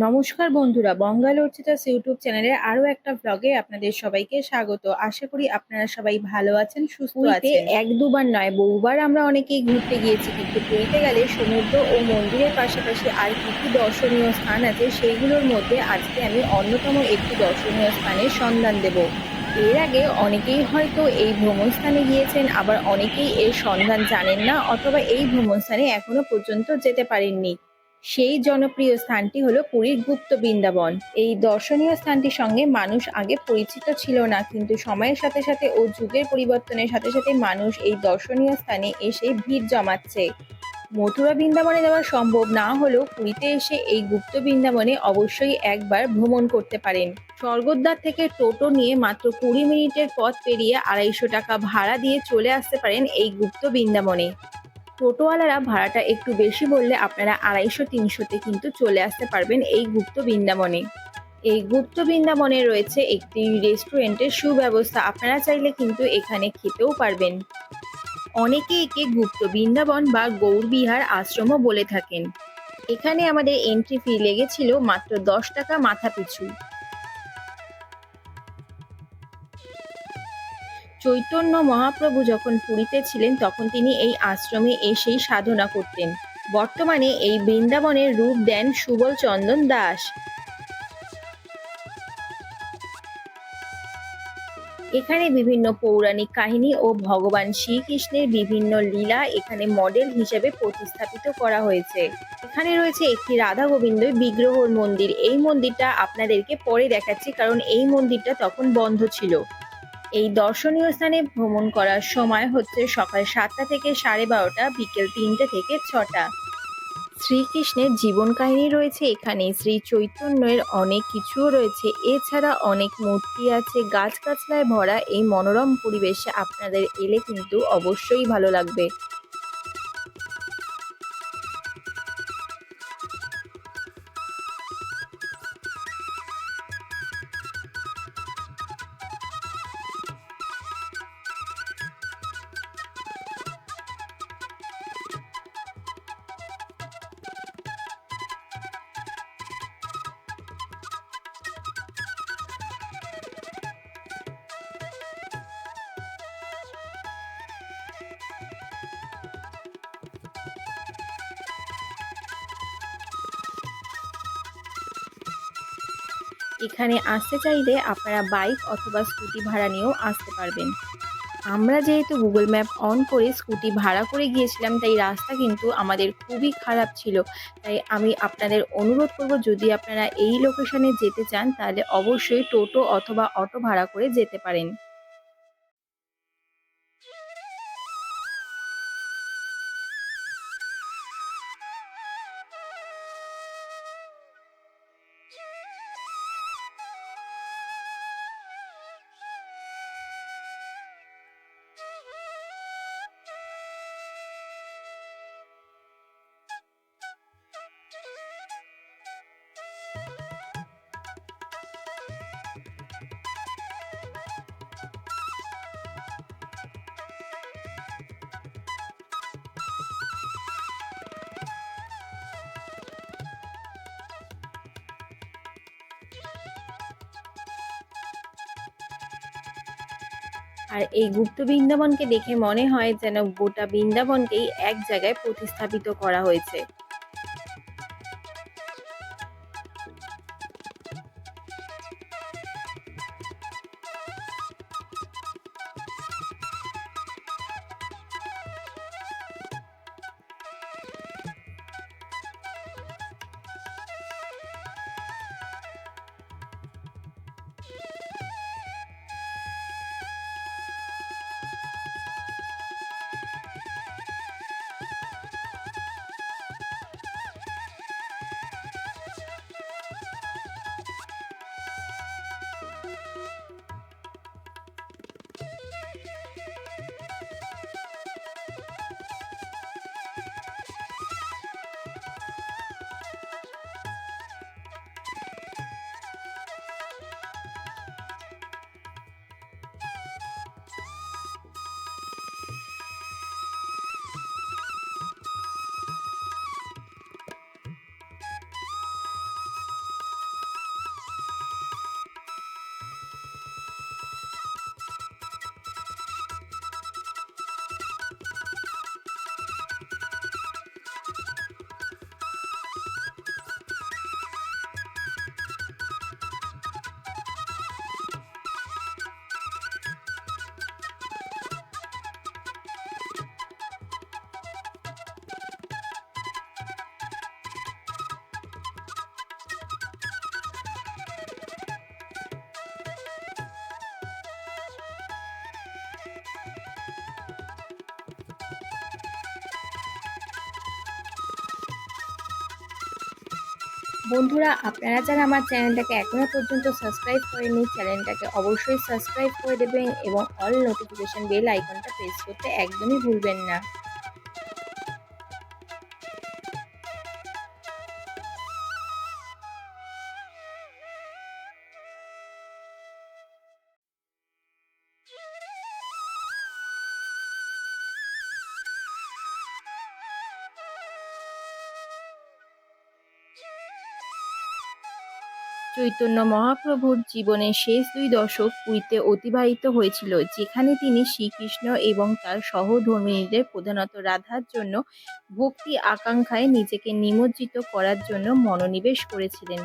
নমস্কার বন্ধুরা, বঙ্গাল অর্চিতাস ইউটিউব চ্যানেলের আরও একটা ব্লগে আপনাদের সবাইকে স্বাগত। আশা করি আপনারা সবাই ভালো আছেন, সুস্থ পুরীতে আছেন। এক দুবার নয় বহুবার আমরা অনেকেই ঘুরতে গিয়েছি, কিন্তু পুরীতে গেলে সমুদ্র ও মন্দিরের পাশাপাশি আর কি কি দর্শনীয় স্থান আছে সেইগুলোর মধ্যে আজকে আমি অন্যতম একটি দর্শনীয় স্থানের সন্ধান দেব। এর আগে অনেকেই হয়তো এই ভ্রমণ স্থানে গিয়েছেন, আবার অনেকেই এর সন্ধান জানেন না অথবা এই ভ্রমণ স্থানে এখনো পর্যন্ত যেতে পারেননি। সেই জনপ্রিয় স্থানটি হলো পুরীর গুপ্ত বৃন্দাবন। এই দর্শনীয় স্থানটির সঙ্গে মানুষ আগে পরিচিত ছিল না, কিন্তু সময়ের সাথে সাথে ও যুগের পরিবর্তনের সাথে সাথে মানুষ এই দর্শনীয় স্থানে এসে ভিড় জমাচ্ছে। মথুরা বৃন্দাবনে যাওয়া সম্ভব না হলেও পুরীতে এসে এই গুপ্ত বৃন্দাবনে অবশ্যই একবার ভ্রমণ করতে পারেন। স্বর্গদ্বার থেকে টোটো নিয়ে মাত্র 20 মিনিটের পথ পেরিয়ে 250 টাকা ভাড়া দিয়ে চলে আসতে পারেন এই গুপ্ত বৃন্দাবনে। টোটোওয়ালারা ভাড়াটা একটু বেশি বললে আপনারা 250-300-তে কিন্তু চলে আসতে পারবেন এই গুপ্ত বৃন্দাবনে। এই গুপ্ত বৃন্দাবনে রয়েছে একটি রেস্টুরেন্টের সুব্যবস্থা, আপনারা চাইলে কিন্তু এখানে খেতেও পারবেন। অনেকে একে গুপ্ত বৃন্দাবন বা গৌরবিহার আশ্রমও বলে থাকেন। এখানে আমাদের এন্ট্রি ফি লেগেছিল মাত্র 10 টাকা মাথা পিছু। চৈতন্য মহাপ্রভু যখন পুরীতে ছিলেন তখন তিনি এই আশ্রমে এসেই সাধনা করতেন। বর্তমানে এই বৃন্দাবনের রূপ দেন সুবল চন্দন দাস। এখানে বিভিন্ন পৌরাণিক কাহিনী ও ভগবান শ্রীকৃষ্ণের বিভিন্ন লীলা এখানে মডেল হিসেবে প্রতিস্থাপিত করা হয়েছে। এখানে রয়েছে একটি রাধা গোবিন্দ বিগ্রহর মন্দির। এই মন্দিরটা আপনাদেরকে পরে দেখাচ্ছি, কারণ এই মন্দিরটা তখন বন্ধ ছিল। এই দর্শনীয় স্থানে ভ্রমণ করার সময় হচ্ছে সকাল 7টা থেকে 12:30, বিকেল 3টে থেকে 6টা। শ্রীকৃষ্ণের জীবন কাহিনী রয়েছে এখানে, শ্রী চৈতন্যের অনেক কিছুও রয়েছে। এছাড়া অনেক মূর্তি আছে। গাছগাছলায় ভরা এই মনোরম পরিবেশে আপনাদের এলে কিন্তু অবশ্যই ভালো লাগবে। এখানে আসতে চাইলে আপনারা বাইক অথবা স্কুটি ভাড়া নিয়েও আসতে পারবেন। আমরা যেহেতু গুগল ম্যাপ অন করে স্কুটি ভাড়া করে গিয়েছিলাম, তাই রাস্তা কিন্তু আমাদের খুবই খারাপ ছিল। তাই আমি আপনাদের অনুরোধ করব, যদি আপনারা এই লোকেশনে যেতে চান তাহলে অবশ্যই টোটো অথবা অটো ভাড়া করে যেতে পারেন। আর এই গুপ্ত বৃন্দাবনকে দেখে মনে হয় যেন গোটা বৃন্দাবনকেই এক জায়গায় প্রতিস্থাপিত করা হয়েছে। বন্ধুরা, আপনারা যারা আমার চ্যানেলটাকে এখনো পর্যন্ত সাবস্ক্রাইব করেননি, চ্যানেলটাকে অবশ্যই সাবস্ক্রাইব করে দেবেন এবং অল নোটিফিকেশন বেল আইকনটা প্রেস করতে একদমই ভুলবেন না। চৈতন্য মহাপ্রভুর জীবনের শেষ ২ দশক পুরীতে অতিবাহিত হয়েছিল, যেখানে তিনি শ্রীকৃষ্ণ এবং তার সহধর্মিণীদের, প্রধানত রাধার জন্য ভক্তি আকাঙ্ক্ষায় নিজেকে নিমজ্জিত করার জন্য মনোনিবেশ করেছিলেন।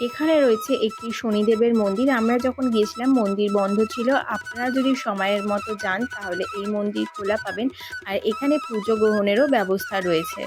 এখানে রয়েছে একটি শনিদেবের মন্দির। আমরা যখন গিয়েছিলাম মন্দির বন্ধ ছিল। আপনারা যদি সময়ের মতো যান তাহলে এই মন্দির খোলা পাবেন। আর এখানে পুজো গ্রহণেরও ব্যবস্থা রয়েছে।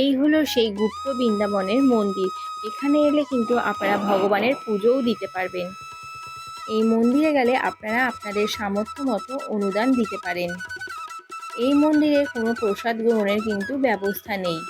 এই হলো সেই গুপ্ত বৃন্দাবনের মন্দির। এখানে এলে কিন্তু আপনারা ভগবানের পুজোও দিতে পারবেন। এই মন্দিরে গেলে আপনারা আপনাদের সামর্থ্য মতো অনুদান দিতে পারেন। এই মন্দিরে কোনো প্রসাদ গ্রহণের কিন্তু ব্যবস্থা নেই।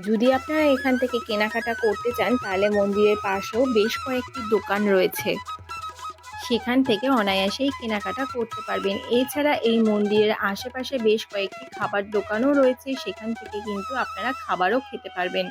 যদি আপনারা এখান থেকে কেনাকাটা করতে চান তাহলে মন্দিরের পাশেও বেশ কয়েকটি দোকান রয়েছে, সেখান থেকে অনায়াসেই কেনাকাটা করতে পারবেন। এছাড়া এই মন্দিরের আশেপাশে বেশ কয়েকটি খাবার দোকানও রয়েছে, সেখান থেকে কিন্তু আপনারা খাবারও খেতে পারবেন।